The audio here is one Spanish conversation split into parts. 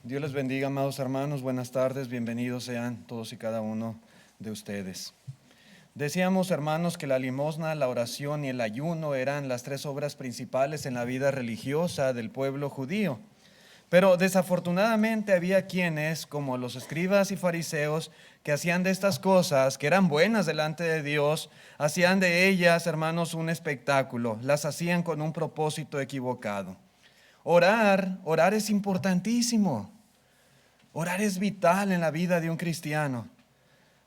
Dios les bendiga, amados hermanos. Buenas tardes, bienvenidos sean todos y cada uno de ustedes. Decíamos, hermanos, que la limosna, la oración y el ayuno eran las tres obras principales en la vida religiosa del pueblo judío. Pero desafortunadamente había quienes, como los escribas y fariseos, que hacían de estas cosas, que eran buenas delante de Dios, hacían de ellas, hermanos, un espectáculo, las hacían con un propósito equivocado. Orar es importantísimo. Orar es vital en la vida de un cristiano.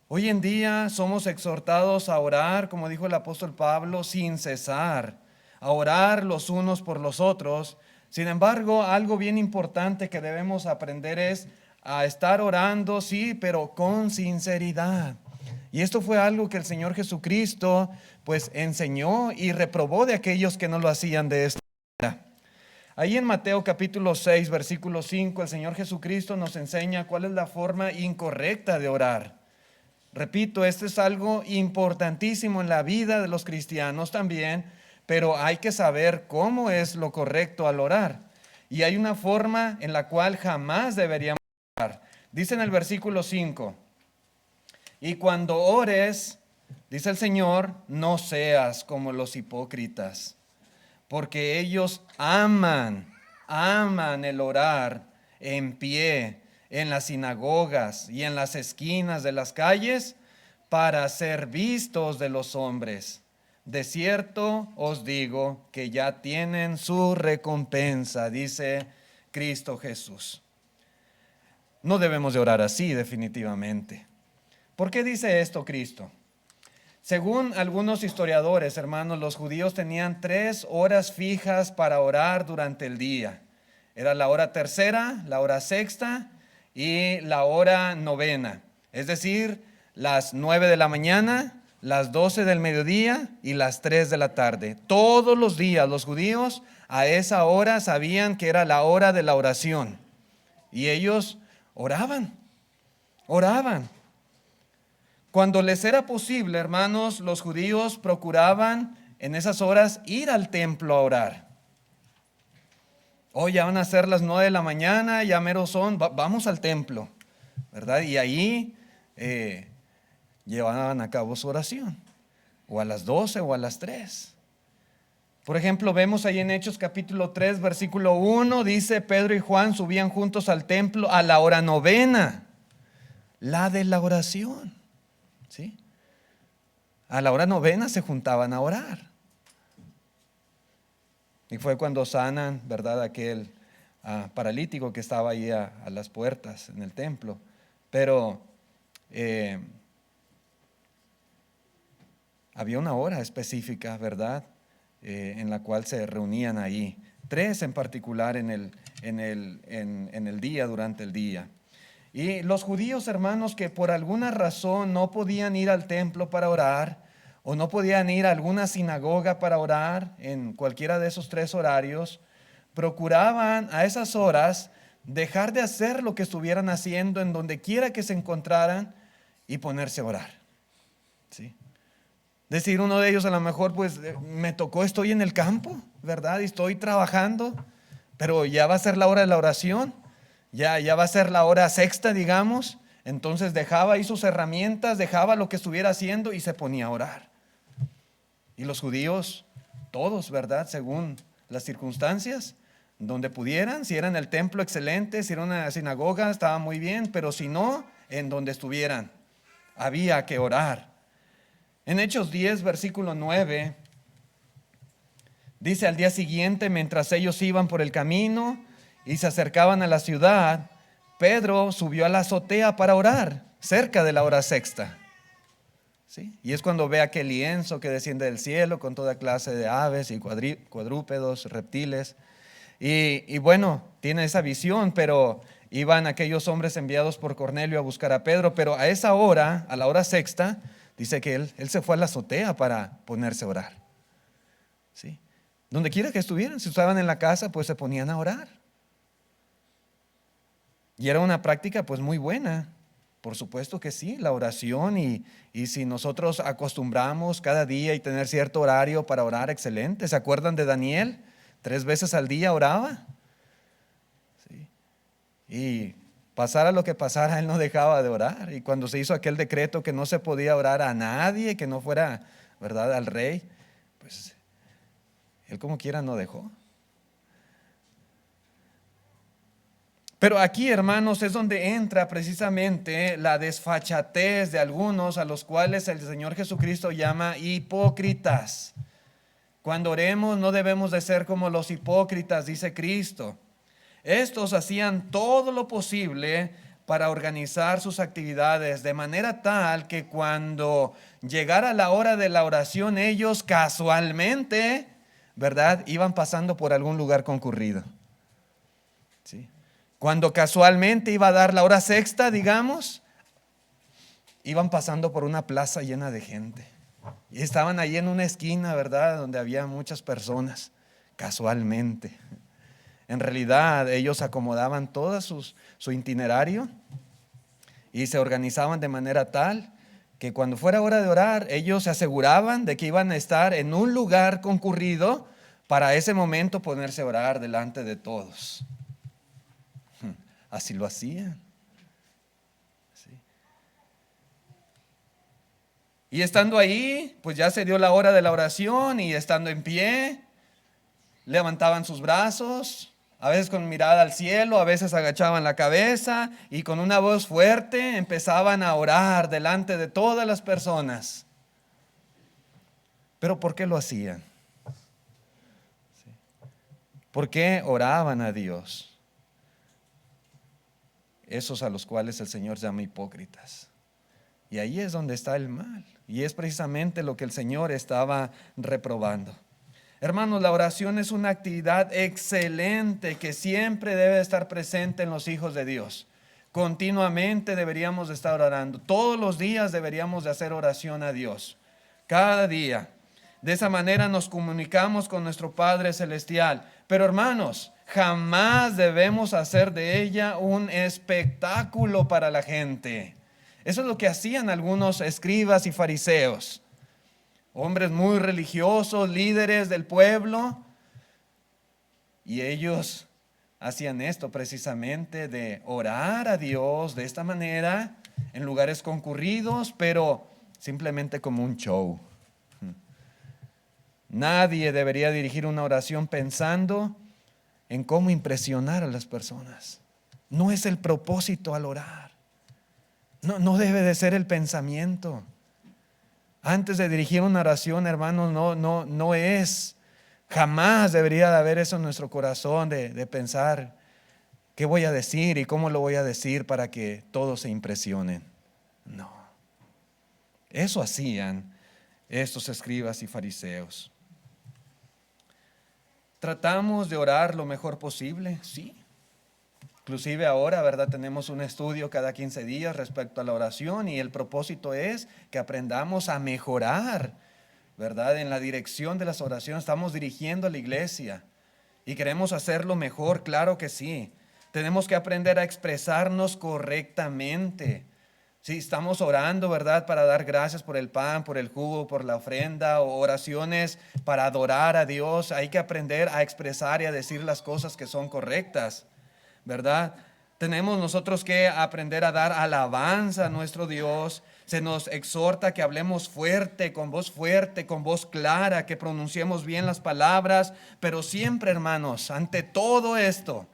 Hoy en día somos exhortados a orar, como dijo el apóstol Pablo, sin cesar, a orar los unos por los otros. Sin embargo, algo bien importante que debemos aprender es a estar orando, sí, pero con sinceridad. Y esto fue algo que el Señor Jesucristo pues enseñó y reprobó de aquellos que no lo hacían de esta manera. Ahí en Mateo capítulo 6, versículo 5, el Señor Jesucristo nos enseña cuál es la forma incorrecta de orar. Repito, esto es algo importantísimo en la vida de los cristianos también, pero hay que saber cómo es lo correcto al orar. Y hay una forma en la cual jamás deberíamos orar. Dice en el versículo 5, y cuando ores, dice el Señor, no seas como los hipócritas, porque ellos aman el orar en pie, en las sinagogas y en las esquinas de las calles, para ser vistos de los hombres. De cierto os digo que ya tienen su recompensa, dice Cristo Jesús. No debemos de orar así, definitivamente. ¿Por qué dice esto Cristo? Según algunos historiadores, hermanos, los judíos tenían 3 horas fijas para orar durante el día. Era la hora tercera, la hora sexta y la hora novena. Es decir, las 9 de la mañana, las 12 del mediodía y las 3 de la tarde. Todos los días los judíos a esa hora sabían que era la hora de la oración. Y ellos oraban. Cuando les era posible, hermanos, los judíos procuraban en esas horas ir al templo a orar. Hoy ya van a ser las 9 de la mañana, ya mero son, vamos al templo, ¿verdad? Y ahí llevaban a cabo su oración, o a las 12 o a las 3. Por ejemplo, vemos ahí en Hechos capítulo 3, versículo 1, dice, Pedro y Juan subían juntos al templo a la hora novena, la de la oración. ¿Sí? A la hora novena se juntaban a orar. Y fue cuando sanan, ¿verdad?, aquel paralítico que estaba ahí a las puertas en el templo. Pero había una hora específica, ¿verdad?, en la cual se reunían ahí. 3 en particular en el día, durante el día. Y los judíos, hermanos, que por alguna razón no podían ir al templo para orar, o no podían ir a alguna sinagoga para orar en cualquiera de esos 3 horarios, procuraban a esas horas dejar de hacer lo que estuvieran haciendo en donde quiera que se encontraran y ponerse a orar. ¿Sí? Decir, uno de ellos a lo mejor, pues me tocó, estoy en el campo, ¿verdad? Y estoy trabajando, pero ya va a ser la hora de la oración. Ya va a ser la hora sexta, digamos. Entonces dejaba ahí sus herramientas, dejaba lo que estuviera haciendo y se ponía a orar. Y los judíos, todos, ¿verdad?, según las circunstancias, donde pudieran, si era en el templo, excelente, si era una sinagoga, estaba muy bien, pero si no, en donde estuvieran, había que orar. En Hechos 10, versículo 9, dice, al día siguiente, mientras ellos iban por el camino y se acercaban a la ciudad, Pedro subió a la azotea para orar, cerca de la hora sexta. ¿Sí? Y es cuando ve aquel lienzo que desciende del cielo con toda clase de aves y cuadrúpedos, reptiles. Y bueno, tiene esa visión, pero iban aquellos hombres enviados por Cornelio a buscar a Pedro, pero a esa hora, a la hora sexta, dice que él se fue a la azotea para ponerse a orar. ¿Sí? Donde quiera que estuvieran, si estaban en la casa, pues se ponían a orar. Y era una práctica pues muy buena, por supuesto que sí, la oración y si nosotros acostumbramos cada día y tener cierto horario para orar, excelente. ¿Se acuerdan de Daniel? 3 veces al día oraba. ¿Sí? Y pasara lo que pasara, él no dejaba de orar. Y cuando se hizo aquel decreto que no se podía orar a nadie que no fuera, ¿verdad?, al rey, pues él como quiera no dejó. Pero aquí, hermanos, es donde entra precisamente la desfachatez de algunos a los cuales el Señor Jesucristo llama hipócritas. Cuando oremos no debemos de ser como los hipócritas, dice Cristo. Estos hacían todo lo posible para organizar sus actividades de manera tal que cuando llegara la hora de la oración, ellos casualmente, ¿verdad?, iban pasando por algún lugar concurrido. ¿Sí? Cuando casualmente iba a dar la hora sexta, digamos, iban pasando por una plaza llena de gente. Y estaban allí en una esquina, ¿verdad?, donde había muchas personas, casualmente. En realidad, ellos acomodaban todo su itinerario y se organizaban de manera tal que cuando fuera hora de orar, ellos se aseguraban de que iban a estar en un lugar concurrido para ese momento ponerse a orar delante de todos. Así lo hacían. ¿Sí? Y estando ahí, pues ya se dio la hora de la oración y estando en pie, levantaban sus brazos, a veces con mirada al cielo, a veces agachaban la cabeza y con una voz fuerte empezaban a orar delante de todas las personas. ¿Pero por qué lo hacían? ¿Sí? ¿Por qué oraban a Dios? Esos a los cuales el Señor llama hipócritas. Y ahí es donde está el mal. Y es precisamente lo que el Señor estaba reprobando. Hermanos, la oración es una actividad excelente que siempre debe estar presente en los hijos de Dios. Continuamente deberíamos de estar orando. Todos los días deberíamos de hacer oración a Dios. Cada día. De esa manera nos comunicamos con nuestro Padre Celestial. Pero hermanos, jamás debemos hacer de ella un espectáculo para la gente. Eso es lo que hacían algunos escribas y fariseos. Hombres muy religiosos, líderes del pueblo. Y ellos hacían esto precisamente de orar a Dios de esta manera en lugares concurridos, pero simplemente como un show. Nadie debería dirigir una oración pensando en cómo impresionar a las personas. No es el propósito al orar. No debe de ser el pensamiento. Antes de dirigir una oración, hermanos, no es, jamás debería de haber eso en nuestro corazón de pensar qué voy a decir y cómo lo voy a decir para que todos se impresionen. No. Eso hacían estos escribas y fariseos. Tratamos de orar lo mejor posible, sí. Inclusive ahora, ¿verdad? Tenemos un estudio cada 15 días respecto a la oración y el propósito es que aprendamos a mejorar, ¿verdad? En la dirección de las oraciones. Estamos dirigiendo a la iglesia y queremos hacerlo mejor, claro que sí. Tenemos que aprender a expresarnos correctamente. Sí, estamos orando, ¿verdad?, para dar gracias por el pan, por el jugo, por la ofrenda, o oraciones para adorar a Dios. Hay que aprender a expresar y a decir las cosas que son correctas, ¿verdad? Tenemos nosotros que aprender a dar alabanza a nuestro Dios. Se nos exhorta que hablemos fuerte, con voz clara, que pronunciemos bien las palabras, pero siempre, hermanos, ante todo esto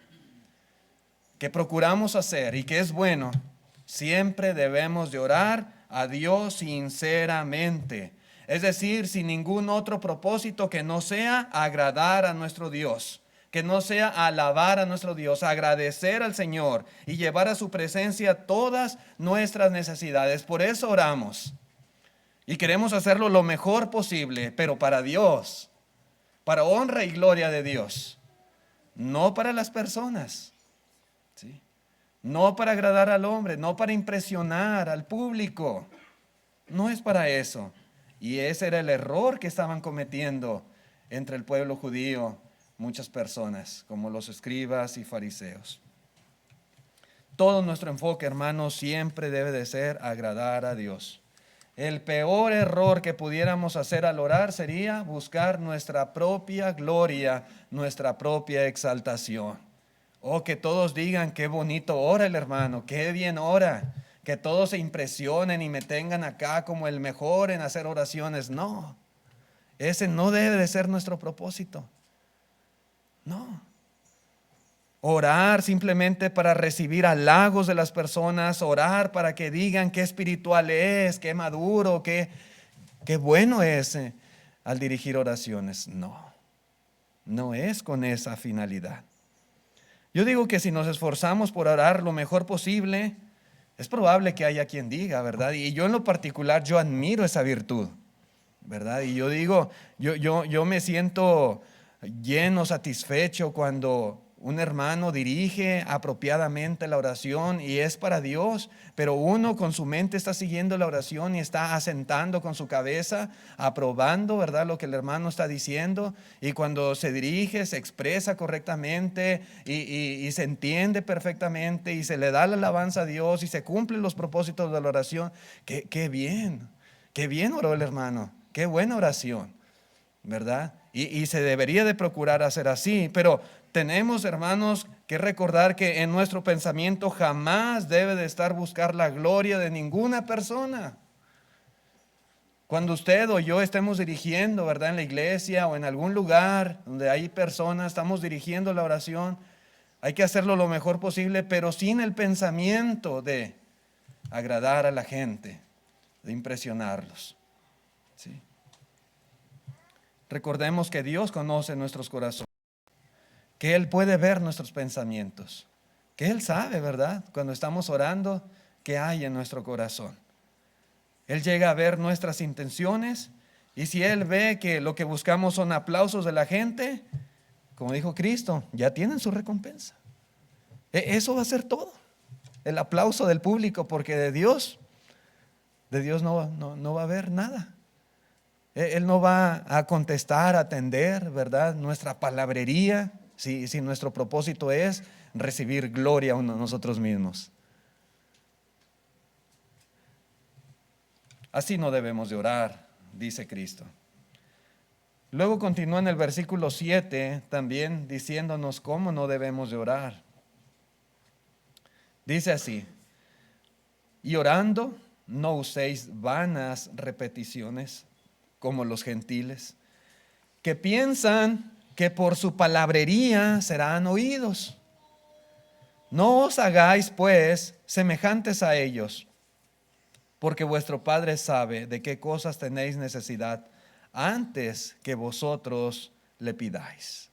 que procuramos hacer y que es bueno, siempre debemos de orar a Dios sinceramente. Es decir, sin ningún otro propósito que no sea agradar a nuestro Dios, que no sea alabar a nuestro Dios, agradecer al Señor y llevar a su presencia todas nuestras necesidades. Por eso oramos y queremos hacerlo lo mejor posible, pero para Dios, para honra y gloria de Dios, no para las personas. ¿Sí? No para agradar al hombre, no para impresionar al público. No es para eso. Y ese era el error que estaban cometiendo entre el pueblo judío muchas personas, como los escribas y fariseos. Todo nuestro enfoque, hermanos, siempre debe de ser agradar a Dios. El peor error que pudiéramos hacer al orar sería buscar nuestra propia gloria, nuestra propia exaltación. O que todos digan qué bonito ora el hermano, qué bien ora, que todos se impresionen y me tengan acá como el mejor en hacer oraciones. No, ese no debe de ser nuestro propósito. No. Orar simplemente para recibir halagos de las personas, orar para que digan qué espiritual es, qué maduro, qué bueno es al dirigir oraciones. No, no es con esa finalidad. Yo digo que si nos esforzamos por orar lo mejor posible, es probable que haya quien diga, ¿verdad? Y yo en lo particular, yo admiro esa virtud, ¿verdad? Y yo digo, yo me siento lleno, satisfecho cuando un hermano dirige apropiadamente la oración y es para Dios, pero uno con su mente está siguiendo la oración y está asentando con su cabeza, aprobando, ¿verdad?, lo que el hermano está diciendo, y cuando se dirige, se expresa correctamente y se entiende perfectamente y se le da la alabanza a Dios y se cumplen los propósitos de la oración. Qué bien oró el hermano, qué buena oración, ¿verdad? Y se debería de procurar hacer así, pero tenemos, hermanos, que recordar que en nuestro pensamiento jamás debe de estar buscar la gloria de ninguna persona. Cuando usted o yo estemos dirigiendo, ¿verdad?, en la iglesia o en algún lugar donde hay personas, estamos dirigiendo la oración, hay que hacerlo lo mejor posible, pero sin el pensamiento de agradar a la gente, de impresionarlos. ¿Sí? Recordemos que Dios conoce nuestros corazones, que Él puede ver nuestros pensamientos, que Él sabe, ¿verdad?, cuando estamos orando, qué hay en nuestro corazón. Él llega a ver nuestras intenciones y si Él ve que lo que buscamos son aplausos de la gente, como dijo Cristo, ya tienen su recompensa. Eso va a ser todo, el aplauso del público, porque de Dios no va a haber nada. Él no va a contestar, a atender, ¿verdad?, nuestra palabrería, si nuestro propósito es recibir gloria a nosotros mismos. Así no debemos de orar, dice Cristo. Luego continúa en el versículo 7 también diciéndonos cómo no debemos de orar. Dice así: y orando no uséis vanas repeticiones como los gentiles, que piensan que por su palabrería serán oídos. No os hagáis pues semejantes a ellos, porque vuestro Padre sabe de qué cosas tenéis necesidad antes que vosotros le pidáis.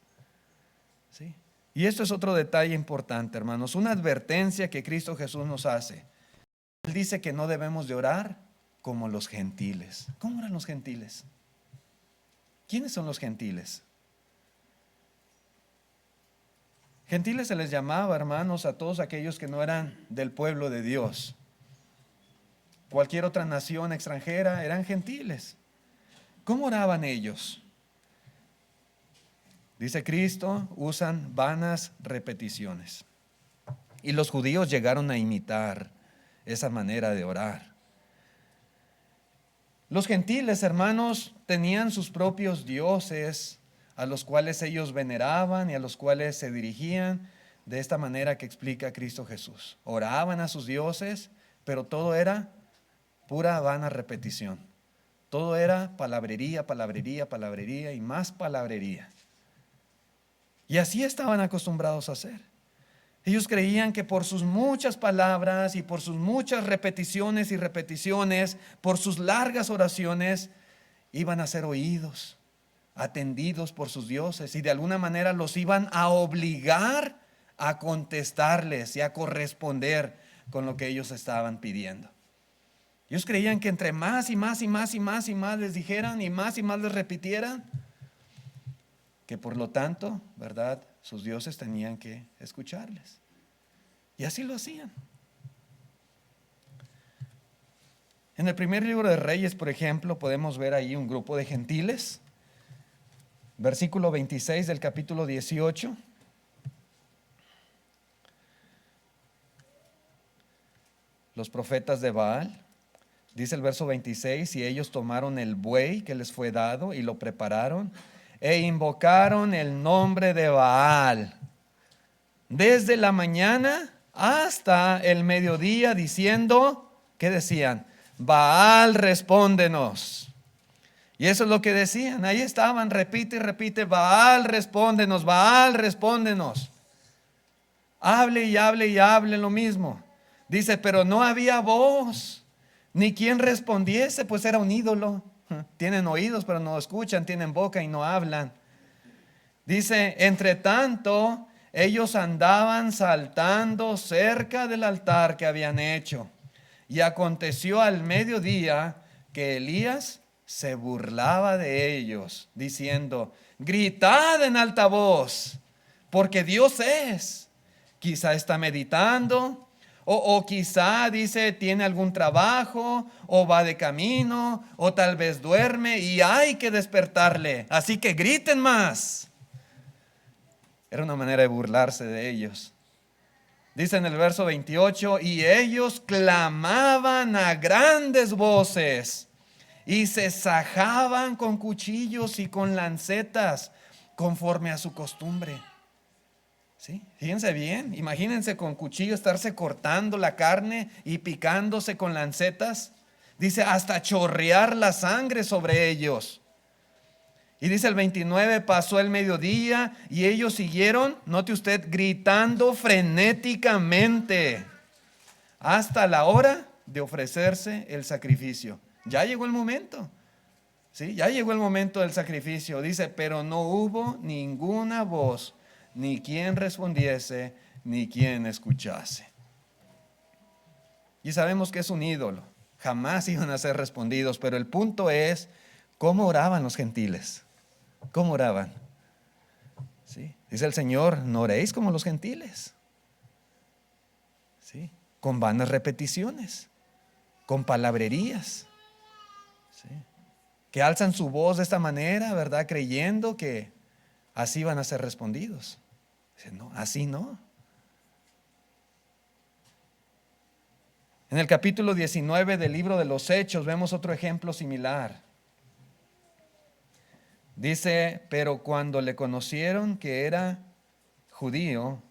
¿Sí? Y esto es otro detalle importante, hermanos, una advertencia que Cristo Jesús nos hace. Él dice que no debemos de orar como los gentiles. ¿Cómo eran los gentiles? ¿Quiénes son los gentiles? Gentiles se les llamaba, hermanos, a todos aquellos que no eran del pueblo de Dios. Cualquier otra nación extranjera eran gentiles. ¿Cómo oraban ellos? Dice Cristo, usan vanas repeticiones. Y los judíos llegaron a imitar esa manera de orar. Los gentiles, hermanos, tenían sus propios dioses a los cuales ellos veneraban y a los cuales se dirigían de esta manera que explica Cristo Jesús. Oraban a sus dioses, pero todo era pura vana repetición. Todo era palabrería, palabrería, palabrería y más palabrería. Y así estaban acostumbrados a hacer. Ellos creían que por sus muchas palabras y por sus muchas repeticiones y repeticiones, por sus largas oraciones, iban a ser oídos, atendidos por sus dioses, y de alguna manera los iban a obligar a contestarles y a corresponder con lo que ellos estaban pidiendo. Ellos creían que entre más y más y más y más y más les dijeran y más les repitieran, que por lo tanto, ¿verdad?, sus dioses tenían que escucharles. Y así lo hacían. En el primer libro de Reyes, por ejemplo, podemos ver ahí un grupo de gentiles. Versículo 26 del capítulo 18. Los profetas de Baal. Dice el verso 26, y ellos tomaron el buey que les fue dado y lo prepararon e invocaron el nombre de Baal. desde la mañana hasta el mediodía, diciendo, ¿qué decían? Baal, respóndenos. Y eso es lo que decían. Ahí estaban, repite y repite, Baal, respóndenos, Baal, respóndenos. Hable y hable y hable lo mismo. Dice, pero no había voz, ni quien respondiese, pues era un ídolo. Tienen oídos, pero no escuchan, tienen boca y no hablan. Dice, entre tanto, ellos andaban saltando cerca del altar que habían hecho. Y aconteció al mediodía que Elías se burlaba de ellos, diciendo, gritad en alta voz, porque Dios es. Quizá está meditando, o quizá dice tiene algún trabajo, o va de camino, o tal vez duerme y hay que despertarle. Así que griten más. Era una manera de burlarse de ellos. Dice en el verso 28, y ellos clamaban a grandes voces y se sajaban con cuchillos y con lancetas conforme a su costumbre. ¿Sí? Fíjense bien, imagínense con cuchillo estarse cortando la carne y picándose con lancetas. Dice hasta chorrear la sangre sobre ellos. Y dice el 29, pasó el mediodía y ellos siguieron, note usted, gritando frenéticamente hasta la hora de ofrecerse el sacrificio. Ya llegó el momento. ¿Sí? Ya llegó el momento del sacrificio. Dice, pero no hubo ninguna voz, ni quien respondiese, ni quien escuchase. Y sabemos que es un ídolo. Jamás iban a ser respondidos, pero el punto es, ¿cómo oraban los gentiles? ¿Cómo oraban? ¿Sí? Dice el Señor, no oréis como los gentiles. ¿Sí? Con vanas repeticiones, con palabrerías. ¿Sí? Que alzan su voz de esta manera, ¿verdad? Creyendo que así van a ser respondidos. Dice, no, así no. En el capítulo 19 del libro de los Hechos vemos otro ejemplo similar. Dice, pero cuando le conocieron que era judío,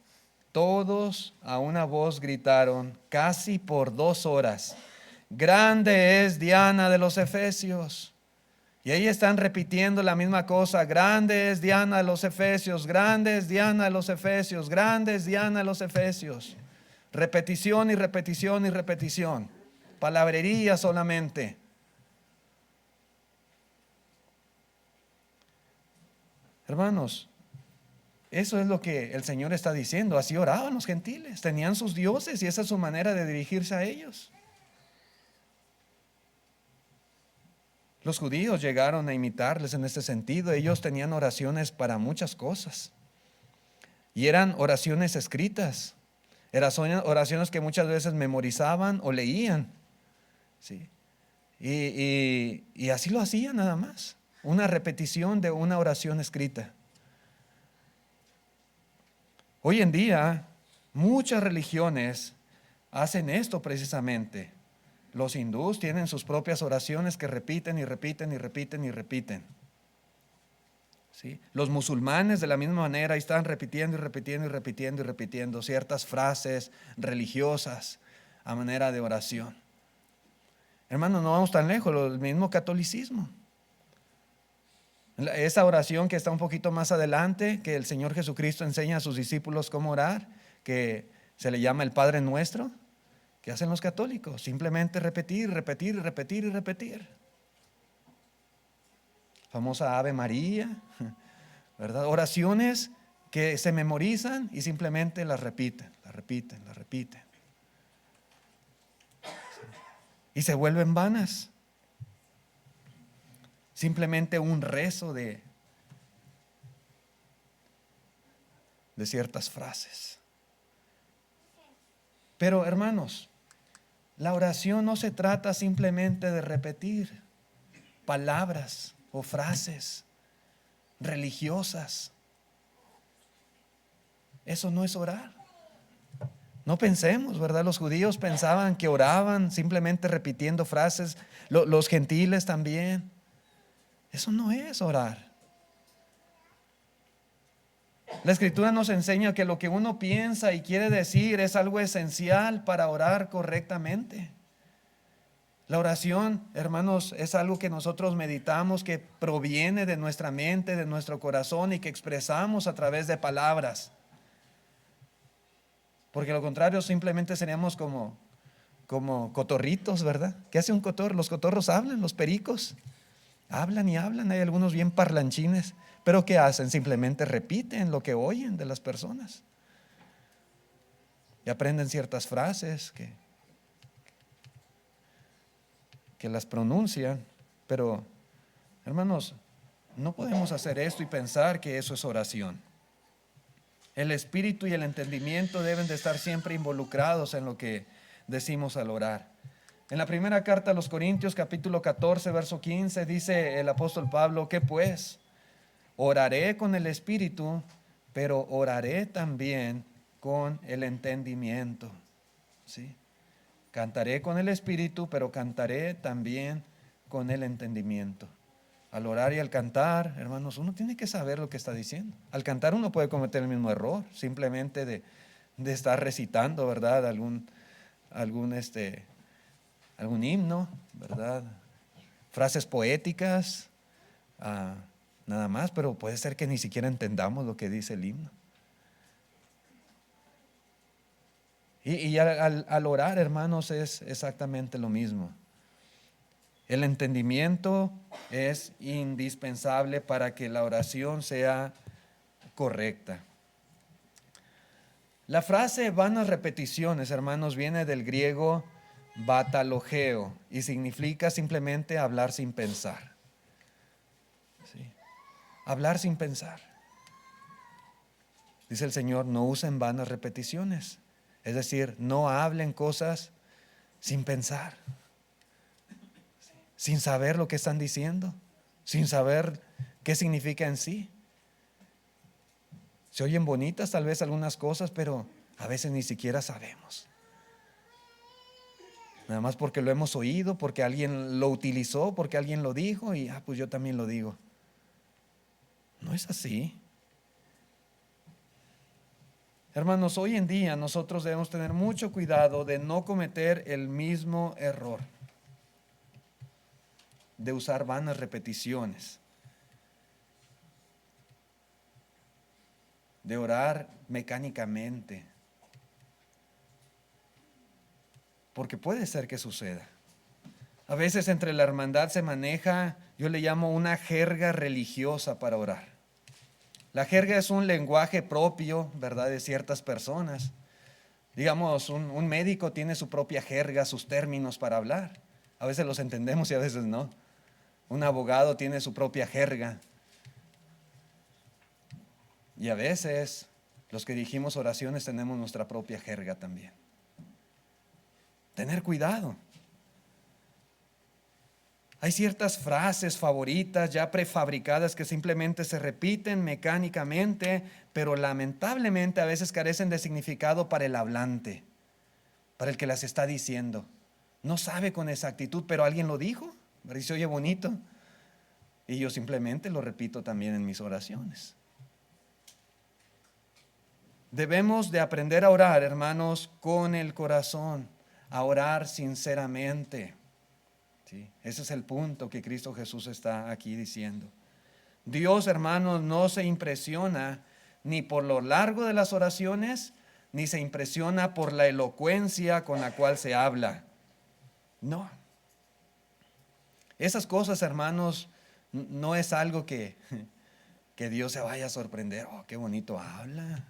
todos a una voz gritaron, casi por 2 horas, grande es Diana de los Efesios. Y ahí están repitiendo la misma cosa, grande es Diana de los Efesios, grande es Diana de los Efesios, grande es Diana de los Efesios. Repetición y repetición y repetición, palabrería solamente. Hermanos, eso es lo que el Señor está diciendo. Así oraban los gentiles, tenían sus dioses y esa es su manera de dirigirse a ellos. Los judíos llegaron a imitarles en este sentido. Ellos tenían oraciones para muchas cosas y eran oraciones escritas. Eran oraciones que muchas veces memorizaban o leían. ¿Sí? Y así lo hacían nada más. Una repetición de una oración escrita. Hoy en día, muchas religiones hacen esto precisamente. Los hindús tienen sus propias oraciones que repiten y repiten y repiten y repiten. ¿Sí? Los musulmanes de la misma manera están repitiendo y repitiendo y repitiendo y repitiendo ciertas frases religiosas a manera de oración. Hermanos, no vamos tan lejos, el mismo catolicismo. Esa oración que está un poquito más adelante, que el Señor Jesucristo enseña a sus discípulos cómo orar, que se le llama el Padre Nuestro, ¿qué hacen los católicos? Simplemente repetir, repetir, repetir y repetir. Famosa Ave María, ¿verdad? Oraciones que se memorizan y simplemente las repiten, las repiten, las repiten. Y se vuelven vanas. Simplemente un rezo de ciertas frases. Pero hermanos, la oración no se trata simplemente de repetir palabras o frases religiosas. Eso no es orar. No pensemos, ¿verdad? Los judíos pensaban que oraban simplemente repitiendo frases, los gentiles también. Eso no es orar. La Escritura nos enseña que lo que uno piensa y quiere decir es algo esencial para orar correctamente. La oración, hermanos, es algo que nosotros meditamos, que proviene de nuestra mente, de nuestro corazón y que expresamos a través de palabras. Porque lo contrario simplemente seríamos como cotorritos, ¿verdad? ¿Qué hace un cotorro? Los cotorros hablan, los pericos hablan y hablan. Hay algunos bien parlanchines, pero ¿qué hacen? Simplemente repiten lo que oyen de las personas y aprenden ciertas frases que las pronuncian. Pero, hermanos, no podemos hacer esto y pensar que eso es oración. El espíritu y el entendimiento deben de estar siempre involucrados en lo que decimos al orar. En la primera carta a los Corintios, capítulo 14, verso 15, dice el apóstol Pablo: ¿qué pues? Oraré con el espíritu, pero oraré también con el entendimiento. ¿Sí? Cantaré con el espíritu, pero cantaré también con el entendimiento. Al orar y al cantar, hermanos, uno tiene que saber lo que está diciendo. Al cantar uno puede cometer el mismo error, simplemente de estar recitando, ¿verdad? Algún himno, ¿verdad? Frases poéticas, nada más, pero puede ser que ni siquiera entendamos lo que dice el himno. Y al orar, hermanos, es exactamente lo mismo. El entendimiento es indispensable para que la oración sea correcta. La frase vanas repeticiones, hermanos, viene del griego batalogeo y significa simplemente hablar sin pensar. ¿Sí? Hablar sin pensar. Dice el Señor: no usen vanas repeticiones. Es decir, no hablen cosas sin pensar, sin saber lo que están diciendo, sin saber qué significa en sí. Se oyen bonitas tal vez algunas cosas, pero a veces ni siquiera sabemos. Nada más porque lo hemos oído, porque alguien lo utilizó, porque alguien lo dijo y pues yo también lo digo. No es así. Hermanos, hoy en día nosotros debemos tener mucho cuidado de no cometer el mismo error, de usar vanas repeticiones, de orar mecánicamente, porque puede ser que suceda. A veces entre la hermandad se maneja, yo le llamo una jerga religiosa para orar. La jerga es un lenguaje propio, ¿verdad?, de ciertas personas. Digamos, un médico tiene su propia jerga, sus términos para hablar. A veces los entendemos y a veces no. Un abogado tiene su propia jerga. Y a veces los que dirigimos oraciones tenemos nuestra propia jerga también. Tener cuidado. Hay ciertas frases favoritas ya prefabricadas que simplemente se repiten mecánicamente, pero lamentablemente a veces carecen de significado para el hablante, para el que las está diciendo. No sabe con exactitud, pero alguien lo dijo, y se oye bonito. Y yo simplemente lo repito también en mis oraciones. Debemos de aprender a orar, hermanos, con el corazón, a orar sinceramente. ¿Sí? Ese es el punto que Cristo Jesús está aquí diciendo. Dios, hermanos, no se impresiona ni por lo largo de las oraciones, ni se impresiona por la elocuencia con la cual se habla. No. Esas cosas, hermanos, no es algo que Dios se vaya a sorprender. Oh, qué bonito habla,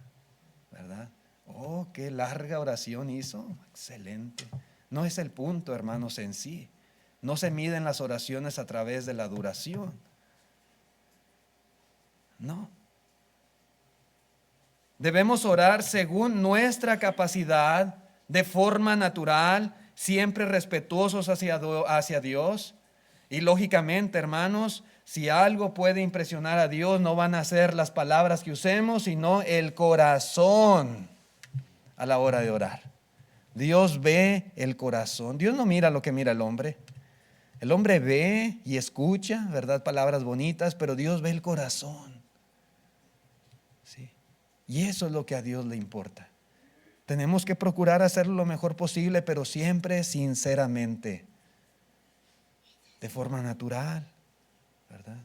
¿verdad? Oh, qué larga oración hizo. Excelente. No es el punto, hermanos, en sí. No se miden las oraciones a través de la duración. No. Debemos orar según nuestra capacidad, de forma natural, siempre respetuosos hacia Dios. Y lógicamente, hermanos, si algo puede impresionar a Dios, no van a ser las palabras que usemos, sino el corazón a la hora de orar. Dios ve el corazón. Dios no mira lo que mira el hombre. El hombre ve y escucha, ¿verdad?, palabras bonitas, pero Dios ve el corazón. ¿Sí? Y eso es lo que a Dios le importa. Tenemos que procurar hacerlo lo mejor posible, pero siempre sinceramente, de forma natural, ¿verdad?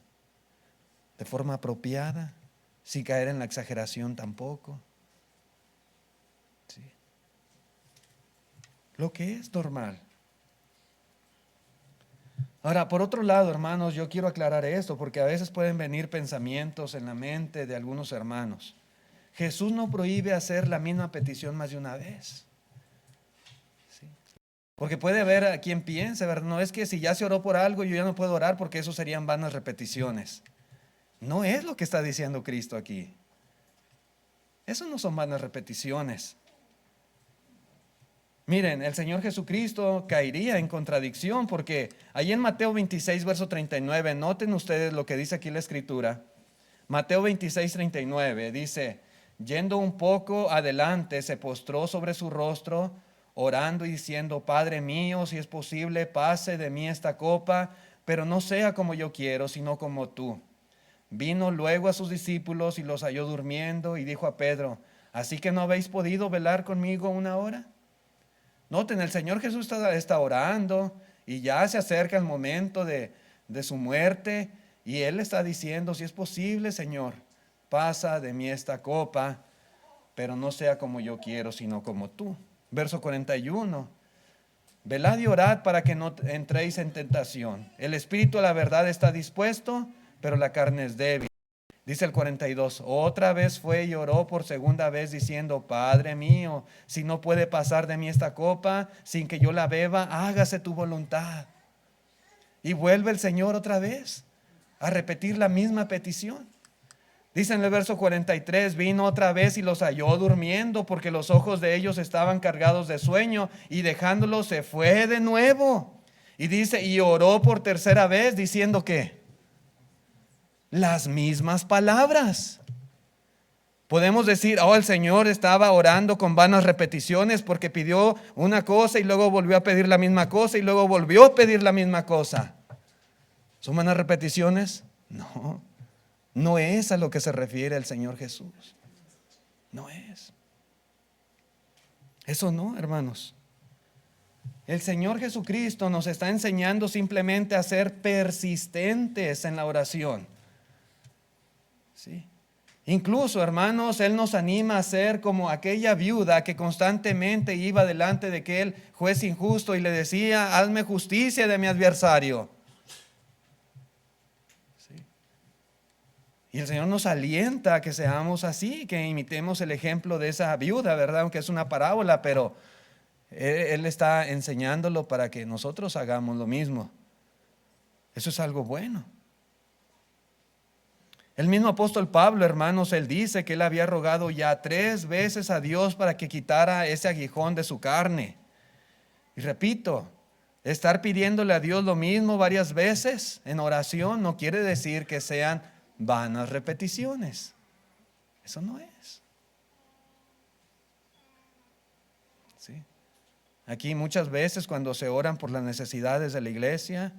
De forma apropiada, sin caer en la exageración tampoco. ¿Sí? Lo que es normal. Ahora, por otro lado, hermanos, yo quiero aclarar esto, porque a veces pueden venir pensamientos en la mente de algunos hermanos. Jesús no prohíbe hacer la misma petición más de una vez. ¿Sí? Porque puede haber a quien piense, ¿verdad? No es que si ya se oró por algo, yo ya no puedo orar porque eso serían vanas repeticiones. No es lo que está diciendo Cristo aquí. Eso no son vanas repeticiones. Miren, el Señor Jesucristo caería en contradicción porque ahí en Mateo 26, verso 39, noten ustedes lo que dice aquí la Escritura. Mateo 26, 39 dice: yendo un poco adelante, se postró sobre su rostro, orando y diciendo: Padre mío, si es posible, pase de mí esta copa, pero no sea como yo quiero, sino como tú. Vino luego a sus discípulos y los halló durmiendo y dijo a Pedro: ¿así que no habéis podido velar conmigo una hora? Noten, el Señor Jesús está orando y ya se acerca el momento de su muerte y Él está diciendo: si es posible, Señor, pasa de mí esta copa, pero no sea como yo quiero, sino como tú. Verso 41. Velad y orad para que no entréis en tentación. El espíritu a la verdad está dispuesto, pero la carne es débil. Dice el 42, otra vez fue y oró por segunda vez diciendo: Padre mío, si no puede pasar de mí esta copa sin que yo la beba, hágase tu voluntad. Y vuelve el Señor otra vez a repetir la misma petición. Dice en el verso 43, vino otra vez y los halló durmiendo porque los ojos de ellos estaban cargados de sueño, y dejándolos se fue de nuevo. Y dice, y oró por tercera vez diciendo ¿qué? Las mismas palabras. Podemos decir: oh, el Señor estaba orando con vanas repeticiones porque pidió una cosa y luego volvió a pedir la misma cosa y luego volvió a pedir la misma cosa. ¿Son vanas repeticiones? No, no es a lo que se refiere el Señor Jesús. No es. Eso no, hermanos. El Señor Jesucristo nos está enseñando simplemente a ser persistentes en la oración. ¿Sí? Incluso, hermanos, Él nos anima a ser como aquella viuda que constantemente iba delante de aquel juez injusto y le decía: hazme justicia de mi adversario. ¿Sí? Y el Señor nos alienta a que seamos así, que imitemos el ejemplo de esa viuda, ¿verdad? Aunque es una parábola, pero Él está enseñándolo para que nosotros hagamos lo mismo. Eso es algo bueno. El mismo apóstol Pablo, hermanos, él dice que él había rogado ya 3 veces a Dios para que quitara ese aguijón de su carne. Y repito, estar pidiéndole a Dios lo mismo varias veces en oración no quiere decir que sean vanas repeticiones. Eso no es. ¿Sí? Aquí muchas veces cuando se oran por las necesidades de la iglesia,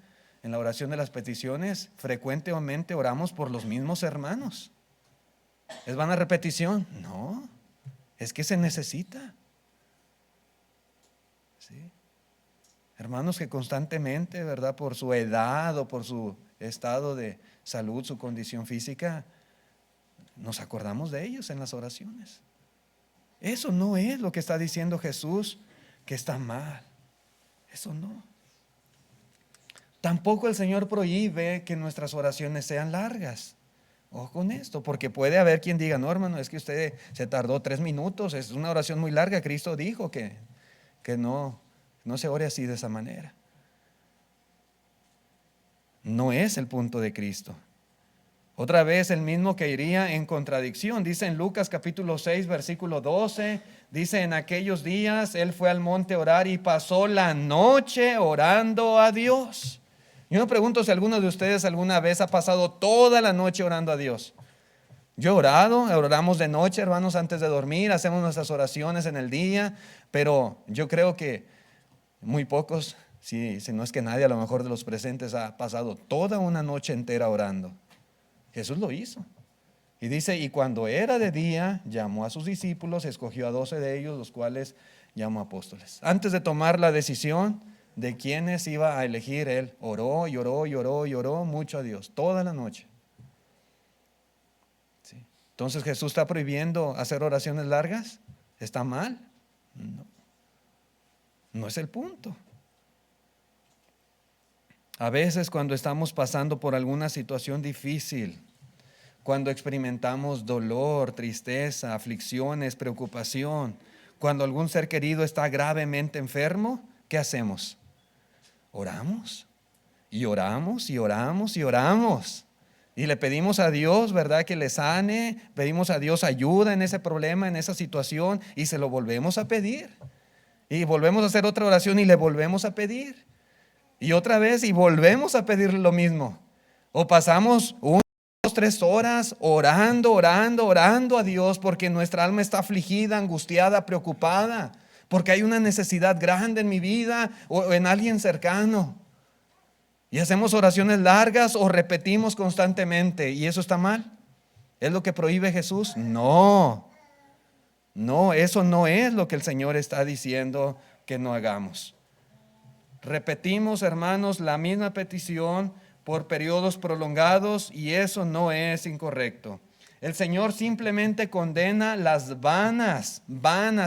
en la oración de las peticiones, frecuentemente oramos por los mismos hermanos. ¿Es vana repetición? No, es que se necesita. ¿Sí? Hermanos que constantemente, ¿verdad?, por su edad o por su estado de salud, su condición física, nos acordamos de ellos en las oraciones. Eso no es lo que está diciendo Jesús que está mal. Eso no. Tampoco el Señor prohíbe que nuestras oraciones sean largas. Ojo con esto, porque puede haber quien diga: no, hermano, es que usted se tardó 3 minutos, es una oración muy larga. Cristo dijo que no se ore así de esa manera. No es el punto de Cristo. Otra vez el mismo que iría en contradicción. Dice en Lucas capítulo 6, versículo 12, dice: en aquellos días Él fue al monte a orar y pasó la noche orando a Dios. Yo me pregunto si alguno de ustedes alguna vez ha pasado toda la noche orando a Dios. Yo he orado, oramos de noche, hermanos, antes de dormir, hacemos nuestras oraciones en el día, pero yo creo que muy pocos, si no es que nadie a lo mejor de los presentes ha pasado toda una noche entera orando. Jesús lo hizo. Y dice, y cuando era de día, llamó a sus discípulos, escogió a 12 de ellos, los cuales llamó apóstoles. Antes de tomar la decisión de quiénes iba a elegir, él oró y oró y oró y oró mucho a Dios, toda la noche. ¿Sí? Entonces, ¿Jesús está prohibiendo hacer oraciones largas? ¿Está mal? No, no es el punto. A veces cuando estamos pasando por alguna situación difícil, cuando experimentamos dolor, tristeza, aflicciones, preocupación, cuando algún ser querido está gravemente enfermo, ¿qué hacemos? Oramos y oramos y oramos y oramos. Y le pedimos a Dios, ¿verdad?, que le sane, pedimos a Dios ayuda en ese problema, en esa situación, y se lo volvemos a pedir. Y volvemos a hacer otra oración y le volvemos a pedir. Y otra vez y volvemos a pedirle lo mismo. O pasamos 1, 2, 3 horas orando a Dios porque nuestra alma está afligida, angustiada, preocupada, porque hay una necesidad grande en mi vida o en alguien cercano. Y hacemos oraciones largas o repetimos constantemente. ¿Y eso está mal? ¿Es lo que prohíbe Jesús? No, eso no es lo que el Señor está diciendo que no hagamos. Repetimos, hermanos, la misma petición por periodos prolongados y eso no es incorrecto. El Señor simplemente condena las vanas,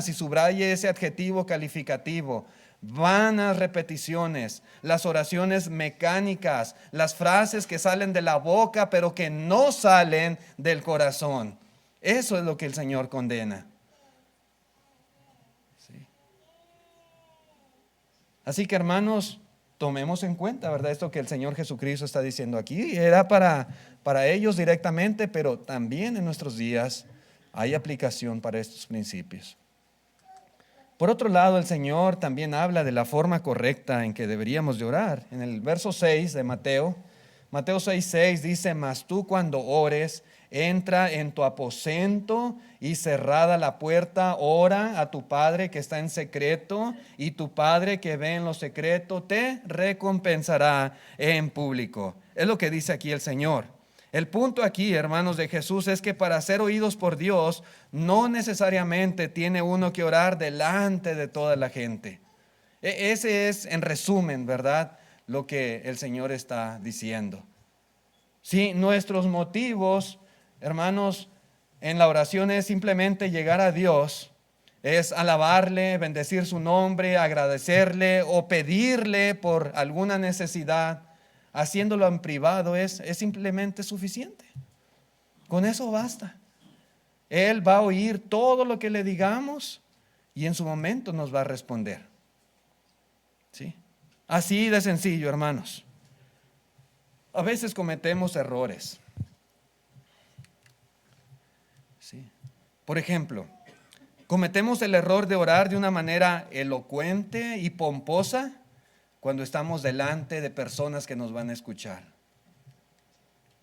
y subraye ese adjetivo calificativo, vanas repeticiones, las oraciones mecánicas, las frases que salen de la boca pero que no salen del corazón. Eso es lo que el Señor condena. Así que, hermanos, tomemos en cuenta, ¿verdad?, esto que el Señor Jesucristo está diciendo aquí. Era para ellos directamente, pero también en nuestros días hay aplicación para estos principios. Por otro lado, el Señor también habla de la forma correcta en que deberíamos de orar. En el verso 6 de Mateo 6:6 dice, mas tú cuando ores, entra en tu aposento y cerrada la puerta, ora a tu Padre que está en secreto, y tu Padre que ve en lo secreto te recompensará en público. Es lo que dice aquí el Señor. El punto aquí, hermanos, de Jesús es que para ser oídos por Dios no necesariamente tiene uno que orar delante de toda la gente. Ese es, en resumen, ¿verdad?, lo que el Señor está diciendo. Si nuestros motivos, hermanos, en la oración es simplemente llegar a Dios, es alabarle, bendecir su nombre, agradecerle o pedirle por alguna necesidad, haciéndolo en privado es simplemente suficiente. Con eso basta. Él va a oír todo lo que le digamos y en su momento nos va a responder. ¿Sí? Así de sencillo, hermanos. A veces cometemos errores. ¿Sí? Por ejemplo, cometemos el error de orar de una manera elocuente y pomposa cuando estamos delante de personas que nos van a escuchar.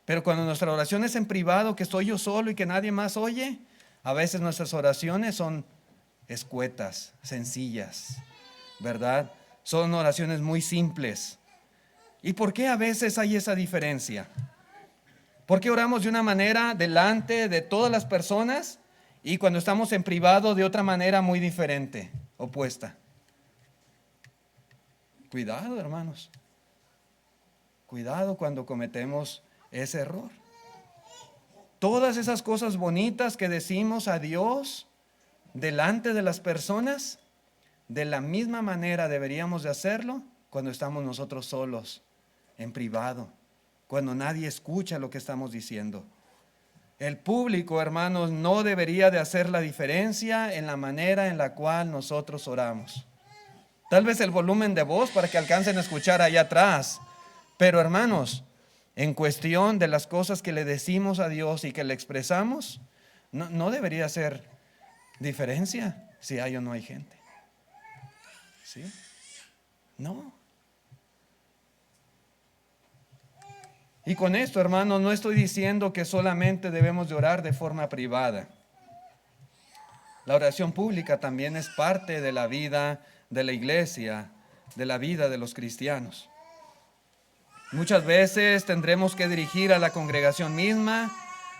Pero cuando nuestra oración es en privado, que soy yo solo y que nadie más oye, a veces nuestras oraciones son escuetas, sencillas, ¿verdad? Son oraciones muy simples. ¿Y por qué a veces hay esa diferencia? ¿Por qué oramos de una manera delante de todas las personas y cuando estamos en privado de otra manera muy diferente, opuesta? Cuidado, hermanos. Cuidado cuando cometemos ese error. Todas esas cosas bonitas que decimos a Dios delante de las personas, de la misma manera deberíamos de hacerlo cuando estamos nosotros solos, en privado, cuando nadie escucha lo que estamos diciendo. El público, hermanos, no debería de hacer la diferencia en la manera en la cual nosotros oramos. Tal vez el volumen de voz para que alcancen a escuchar allá atrás, pero, hermanos, en cuestión de las cosas que le decimos a Dios y que le expresamos, no debería hacer diferencia si hay o no hay gente. ¿Sí? No. Y con esto, hermanos, no estoy diciendo que solamente debemos de orar de forma privada. La oración pública también es parte de la vida de la iglesia, de la vida de los cristianos. Muchas veces tendremos que dirigir a la congregación misma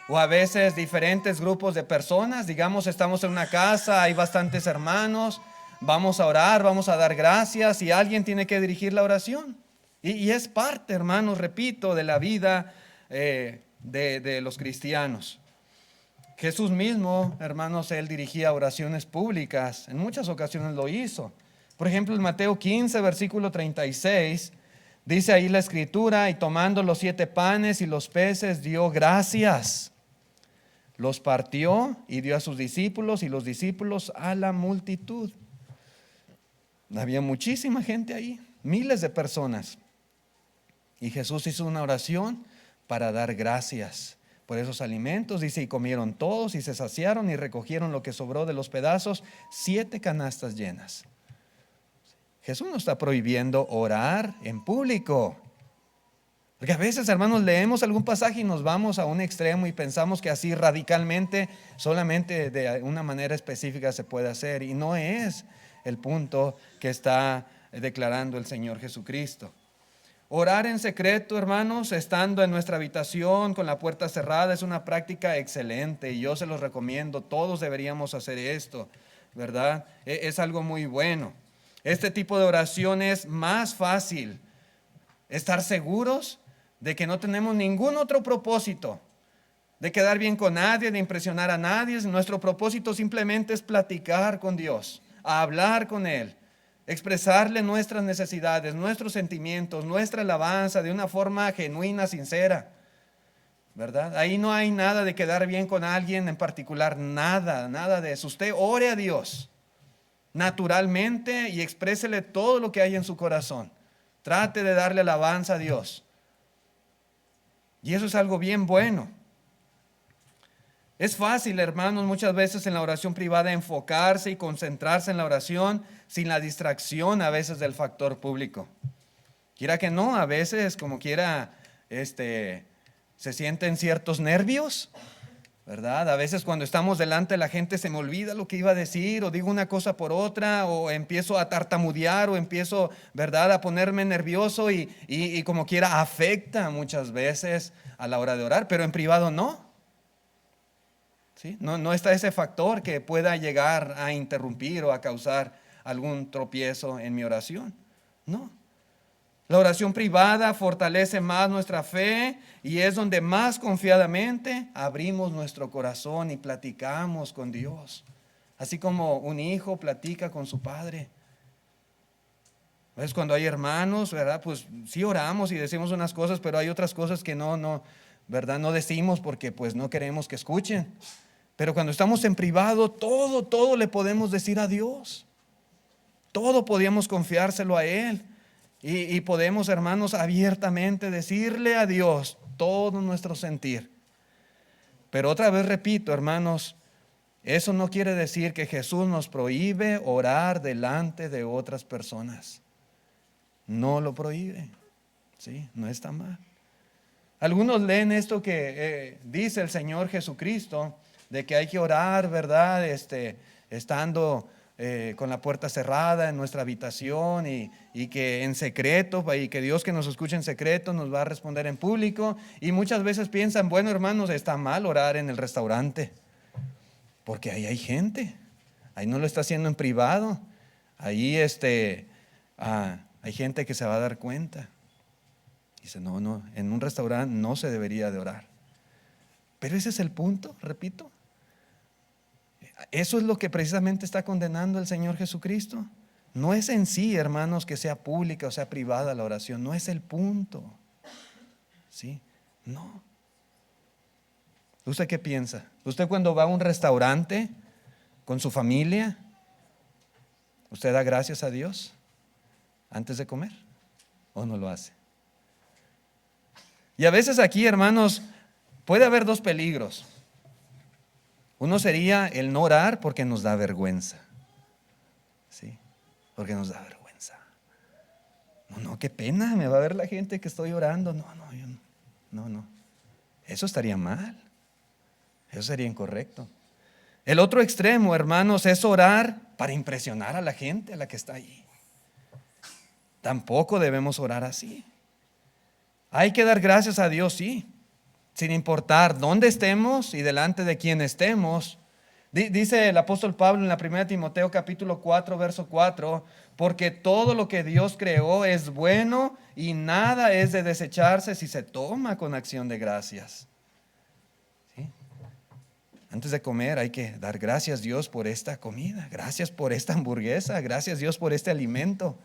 O a veces diferentes grupos de personas, digamos, estamos en una casa, hay bastantes hermanos, vamos a orar, vamos a dar gracias y alguien tiene que dirigir la oración. Y es parte, hermanos, repito, de la vida de los cristianos. Jesús mismo, hermanos, Él dirigía oraciones públicas, en muchas ocasiones lo hizo. Por ejemplo, en Mateo 15, versículo 36, dice ahí la escritura: y tomando los 7 panes y los peces, dio gracias, los partió y dio a sus discípulos y los discípulos a la multitud. Había muchísima gente ahí, miles de personas. Y Jesús hizo una oración para dar gracias por esos alimentos. Dice, y comieron todos y se saciaron y recogieron lo que sobró de los pedazos, 7 canastas llenas. Jesús no está prohibiendo orar en público. Porque a veces, hermanos, leemos algún pasaje y nos vamos a un extremo y pensamos que así radicalmente, solamente de una manera específica se puede hacer. Y no es el punto que está declarando el Señor Jesucristo. Orar en secreto, hermanos, estando en nuestra habitación con la puerta cerrada, es una práctica excelente y yo se los recomiendo. Todos deberíamos hacer esto, ¿verdad? Es algo muy bueno. Este tipo de oración es más fácil. Estar seguros de que no tenemos ningún otro propósito, de quedar bien con nadie, de impresionar a nadie. Nuestro propósito simplemente es platicar con Dios, hablar con Él, expresarle nuestras necesidades, nuestros sentimientos, nuestra alabanza de una forma genuina, sincera, ¿verdad? Ahí no hay nada de quedar bien con alguien en particular, nada de eso. Usted ore a Dios naturalmente y exprésele todo lo que hay en su corazón. Trate de darle alabanza a Dios. Y eso es algo bien bueno. Es fácil, hermanos, muchas veces en la oración privada enfocarse y concentrarse en la oración sin la distracción a veces del factor público. Quiera que no, a veces como quiera se sienten ciertos nervios, ¿verdad? A veces cuando estamos delante de la gente se me olvida lo que iba a decir, o digo una cosa por otra, o empiezo a tartamudear, o empiezo, ¿verdad?, a ponerme nervioso y como quiera afecta muchas veces a la hora de orar, pero en privado no. ¿Sí? No está ese factor que pueda llegar a interrumpir o a causar algún tropiezo en mi oración. No. La oración privada fortalece más nuestra fe y es donde más confiadamente abrimos nuestro corazón y platicamos con Dios. Así como un hijo platica con su padre. ¿Ves? Cuando hay hermanos, ¿verdad? Pues sí oramos y decimos unas cosas, pero hay otras cosas que no, ¿verdad? No decimos porque pues no queremos que escuchen. Pero cuando estamos en privado, todo le podemos decir a Dios. Todo podemos confiárselo a Él. Y podemos, hermanos, abiertamente decirle a Dios todo nuestro sentir. Pero otra vez repito, hermanos, eso no quiere decir que Jesús nos prohíbe orar delante de otras personas. No lo prohíbe. ¿Sí? No está mal. Algunos leen esto que dice el Señor Jesucristo, de que hay que orar, ¿verdad? Estando con la puerta cerrada en nuestra habitación y que en secreto, y que Dios que nos escuche en secreto nos va a responder en público. Y muchas veces piensan, bueno, hermanos, está mal orar en el restaurante, porque ahí hay gente, ahí no lo está haciendo en privado, ahí hay gente que se va a dar cuenta. Dice, no, en un restaurante no se debería de orar. Pero ese es el punto, repito. Eso es lo que precisamente está condenando el Señor Jesucristo. No es en sí, hermanos, que sea pública o sea privada la oración. No es el punto. ¿Sí? No. ¿Usted qué piensa? ¿Usted cuando va a un restaurante con su familia, usted da gracias a Dios antes de comer? ¿O no lo hace? Y a veces aquí, hermanos, puede haber 2 peligros. Uno sería el no orar porque nos da vergüenza. ¿Sí? Porque nos da vergüenza. No, qué pena, me va a ver la gente que estoy orando. No. Eso estaría mal. Eso sería incorrecto. El otro extremo, hermanos, es orar para impresionar a la gente, a la que está ahí. Tampoco debemos orar así. Hay que dar gracias a Dios, sí. sin importar dónde estemos y delante de quién estemos. Dice el apóstol Pablo en la 1 Timoteo capítulo 4, verso 4, porque todo lo que Dios creó es bueno y nada es de desecharse si se toma con acción de gracias. ¿Sí? Antes de comer hay que dar gracias Dios por esta comida, gracias por esta hamburguesa, gracias Dios por este alimento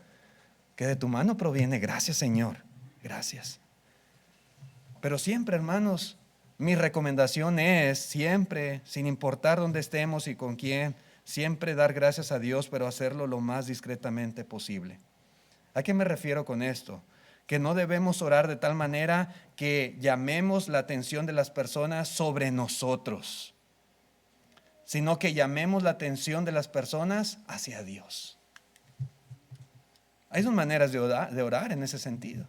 que de tu mano proviene, gracias Señor, gracias. Pero siempre, hermanos, mi recomendación es siempre, sin importar dónde estemos y con quién, siempre dar gracias a Dios, pero hacerlo lo más discretamente posible. ¿A qué me refiero con esto? Que no debemos orar de tal manera que llamemos la atención de las personas sobre nosotros, sino que llamemos la atención de las personas hacia Dios. Hay dos maneras de orar en ese sentido.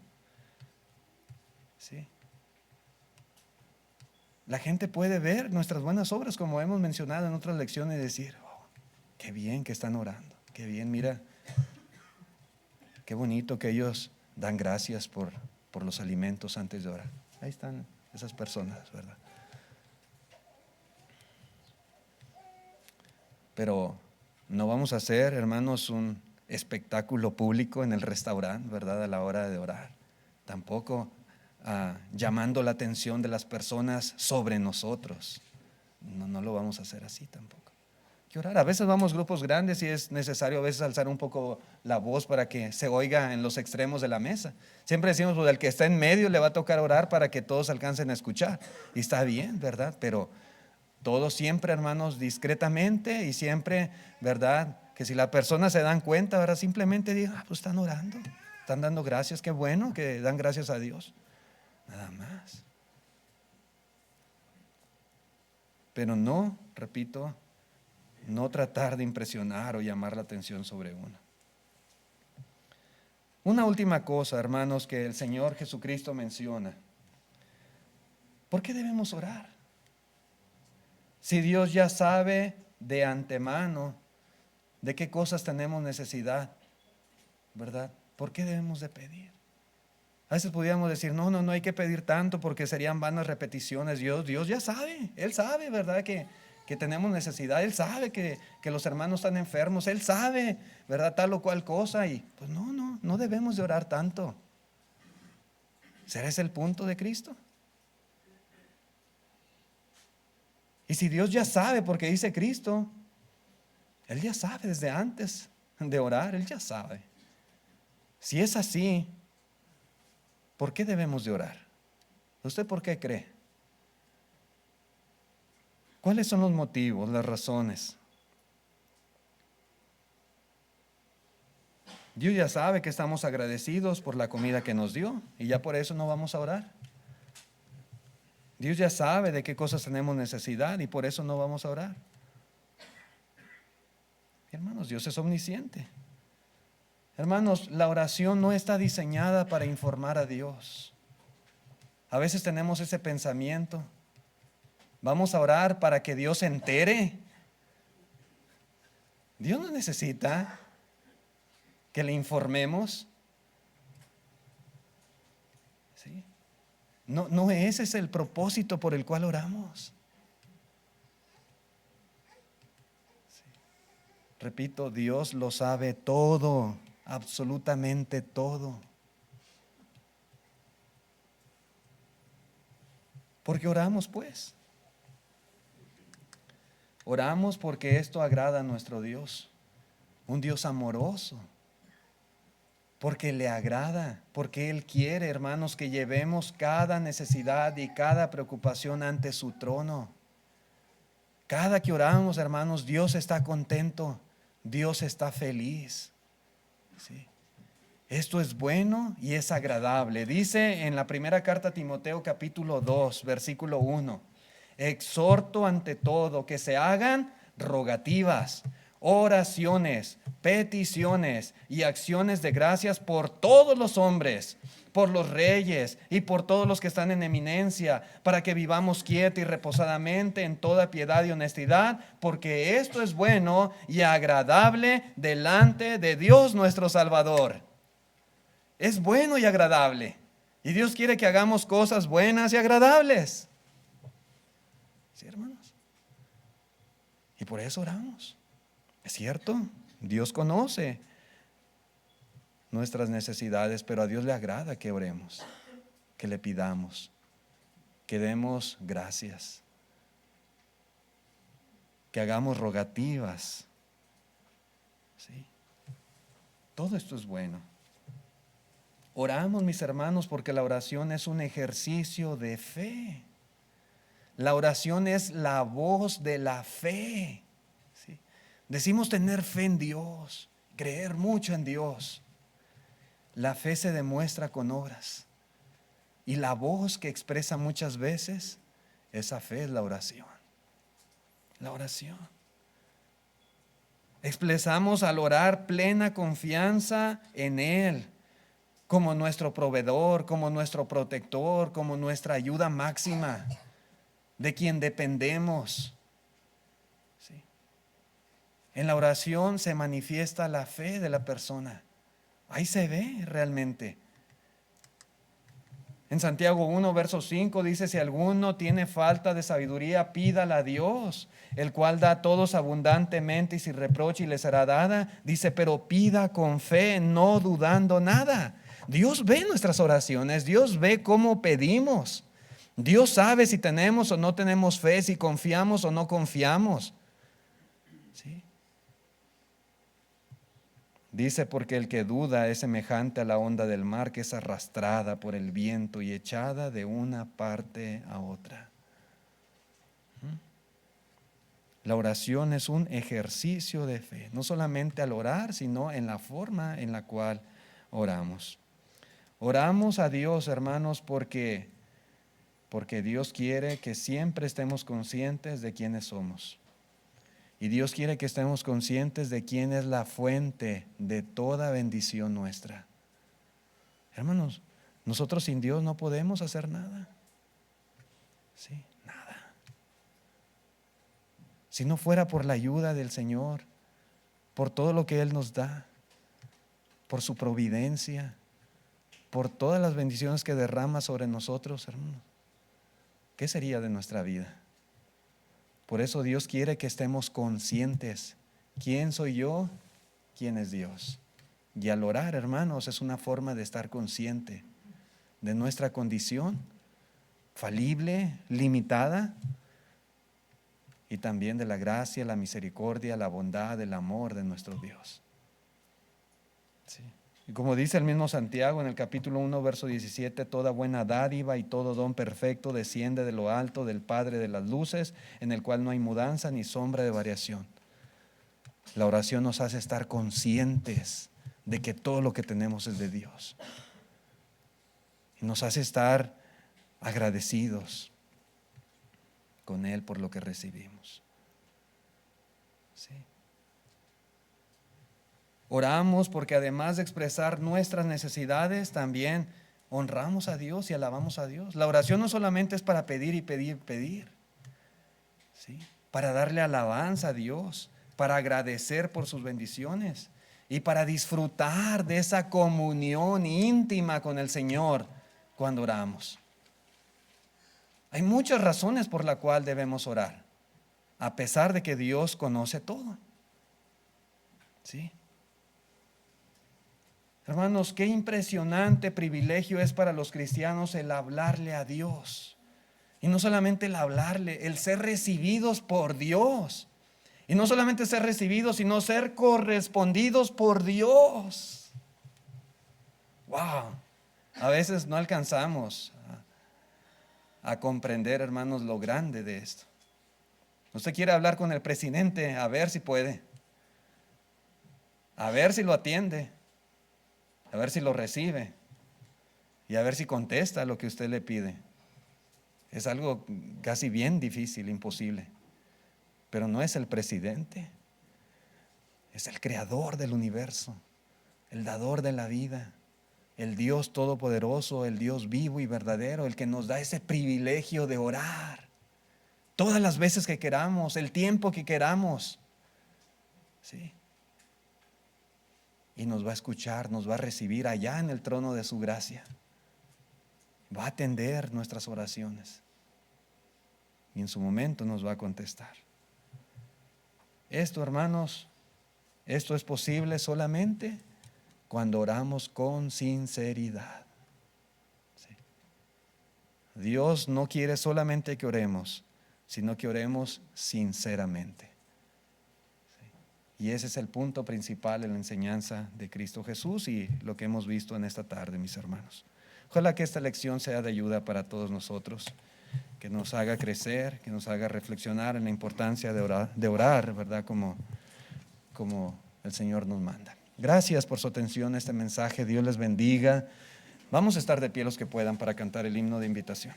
¿Sí? La gente puede ver nuestras buenas obras, como hemos mencionado en otras lecciones, y decir, oh, qué bien que están orando, qué bien, mira, qué bonito que ellos dan gracias por los alimentos antes de orar. Ahí están esas personas, ¿verdad? Pero no vamos a hacer, hermanos, un espectáculo público en el restaurante, ¿verdad? A la hora de orar. Tampoco llamando la atención de las personas sobre nosotros. No lo vamos a hacer así tampoco. Hay que orar. A veces vamos grupos grandes y es necesario a veces alzar un poco la voz para que se oiga en los extremos de la mesa. Siempre decimos, pues el que está en medio le va a tocar orar para que todos alcancen a escuchar. Y está bien, ¿verdad? Pero todo siempre, hermanos, discretamente y siempre, ¿verdad? Que si las personas se dan cuenta, ¿verdad? Simplemente digan, pues están orando, están dando gracias, qué bueno que dan gracias a Dios. Nada más. Pero no, repito, no tratar de impresionar o llamar la atención sobre uno. Una última cosa, hermanos, que el Señor Jesucristo menciona. ¿Por qué debemos orar? Si Dios ya sabe de antemano de qué cosas tenemos necesidad, ¿verdad? ¿Por qué debemos de pedir? A veces podríamos decir, no hay que pedir tanto porque serían vanas repeticiones. Dios ya sabe, Él sabe, ¿verdad? Que tenemos necesidad, Él sabe que los hermanos están enfermos, Él sabe, ¿verdad? Tal o cual cosa y pues no debemos de orar tanto. ¿Será ese el punto de Cristo? Y si Dios ya sabe, porque dice Cristo, Él ya sabe desde antes de orar, Él ya sabe. Si es así, ¿por qué debemos de orar? ¿Usted por qué cree? ¿Cuáles son los motivos, las razones? Dios ya sabe que estamos agradecidos por la comida que nos dio y ya por eso no vamos a orar. Dios ya sabe de qué cosas tenemos necesidad y por eso no vamos a orar. Hermanos, Dios es omnisciente. Hermanos, la oración no está diseñada para informar a Dios. A veces tenemos ese pensamiento. Vamos a orar para que Dios se entere. Dios no necesita que le informemos. ¿Sí? No, ese es el propósito por el cual oramos. ¿Sí? Repito, Dios lo sabe todo. Absolutamente todo. ¿Por qué oramos pues? Oramos porque esto agrada a nuestro Dios, un Dios amoroso, porque le agrada, porque Él quiere, hermanos, que llevemos cada necesidad y cada preocupación ante su trono. Cada que oramos, hermanos, Dios está contento, Dios está feliz. ¿Sí? Esto es bueno y es agradable. Dice en la primera carta a Timoteo capítulo 2, versículo 1, exhorto ante todo que se hagan rogativas, oraciones, peticiones y acciones de gracias por todos los hombres, por los reyes y por todos los que están en eminencia, para que vivamos quieta y reposadamente en toda piedad y honestidad, porque esto es bueno y agradable delante de Dios nuestro Salvador. Es bueno y agradable. Y Dios quiere que hagamos cosas buenas y agradables. ¿Sí, hermanos? Y por eso oramos. Es cierto, Dios conoce nuestras necesidades, pero a Dios le agrada que oremos, que le pidamos, que demos gracias, que hagamos rogativas. ¿Sí? Todo esto es bueno. Oramos, mis hermanos, porque la oración es un ejercicio de fe. La oración es la voz de la fe. ¿Sí? Decimos tener fe en Dios, creer mucho en Dios. La fe se demuestra con obras. Y la voz que expresa muchas veces esa fe es la oración. La oración. Expresamos al orar plena confianza en Él, como nuestro proveedor, como nuestro protector, como nuestra ayuda máxima, de quien dependemos. ¿Sí? En la oración se manifiesta la fe de la persona. Ahí se ve realmente. En Santiago 1, verso 5 dice: si alguno tiene falta de sabiduría, pídala a Dios, el cual da a todos abundantemente y sin reproche y le será dada. Dice, pero pida con fe, no dudando nada. Dios ve nuestras oraciones, Dios ve cómo pedimos. Dios sabe si tenemos o no tenemos fe, si confiamos o no confiamos. ¿Sí? Dice, porque el que duda es semejante a la onda del mar que es arrastrada por el viento y echada de una parte a otra. La oración es un ejercicio de fe, no solamente al orar, sino en la forma en la cual oramos. Oramos a Dios, hermanos, porque Dios quiere que siempre estemos conscientes de quiénes somos. Y Dios quiere que estemos conscientes de quién es la fuente de toda bendición nuestra. Hermanos, nosotros sin Dios no podemos hacer nada. Sí, nada. Si no fuera por la ayuda del Señor, por todo lo que Él nos da, por su providencia, por todas las bendiciones que derrama sobre nosotros, hermanos, ¿qué sería de nuestra vida? Por eso Dios quiere que estemos conscientes. ¿Quién soy yo? ¿Quién es Dios? Y al orar, hermanos, es una forma de estar consciente de nuestra condición falible, limitada, y también de la gracia, la misericordia, la bondad, el amor de nuestro Dios. Sí. Y como dice el mismo Santiago en el capítulo 1, verso 17, toda buena dádiva y todo don perfecto desciende de lo alto del Padre de las luces, en el cual no hay mudanza ni sombra de variación. La oración nos hace estar conscientes de que todo lo que tenemos es de Dios. Y nos hace estar agradecidos con Él por lo que recibimos. Sí. Oramos porque además de expresar nuestras necesidades, también honramos a Dios y alabamos a Dios. La oración no solamente es para pedir y pedir, pedir, ¿sí? Para darle alabanza a Dios, para agradecer por sus bendiciones y para disfrutar de esa comunión íntima con el Señor cuando oramos. Hay muchas razones por las cuales debemos orar, a pesar de que Dios conoce todo. ¿Sí? Hermanos, qué impresionante privilegio es para los cristianos el hablarle a Dios. Y no solamente el hablarle, el ser recibidos por Dios. Y no solamente ser recibidos, sino ser correspondidos por Dios. Wow. A veces no alcanzamos a comprender, hermanos, lo grande de esto. Usted quiere hablar con el presidente, a ver si puede. A ver si lo atiende. A ver si lo recibe y a ver si contesta lo que usted le pide. Es algo casi bien difícil, imposible. Pero no es el presidente, es el creador del universo, el dador de la vida, el Dios todopoderoso, el Dios vivo y verdadero, el que nos da ese privilegio de orar todas las veces que queramos, el tiempo que queramos. ¿Sí? Y nos va a escuchar, nos va a recibir allá en el trono de su gracia. Va a atender nuestras oraciones. y en su momento nos va a contestar. Esto, hermanos, esto es posible solamente cuando oramos con sinceridad. Sí. Dios no quiere solamente que oremos, sino que oremos sinceramente. Sí. Y ese es el punto principal en la enseñanza de Cristo Jesús y lo que hemos visto en esta tarde, mis hermanos. Ojalá que esta lección sea de ayuda para todos nosotros, que nos haga crecer, que nos haga reflexionar en la importancia de orar, ¿verdad? Como el Señor nos manda. Gracias por su atención a este mensaje. Dios les bendiga. Vamos a estar de pie los que puedan para cantar el himno de invitación.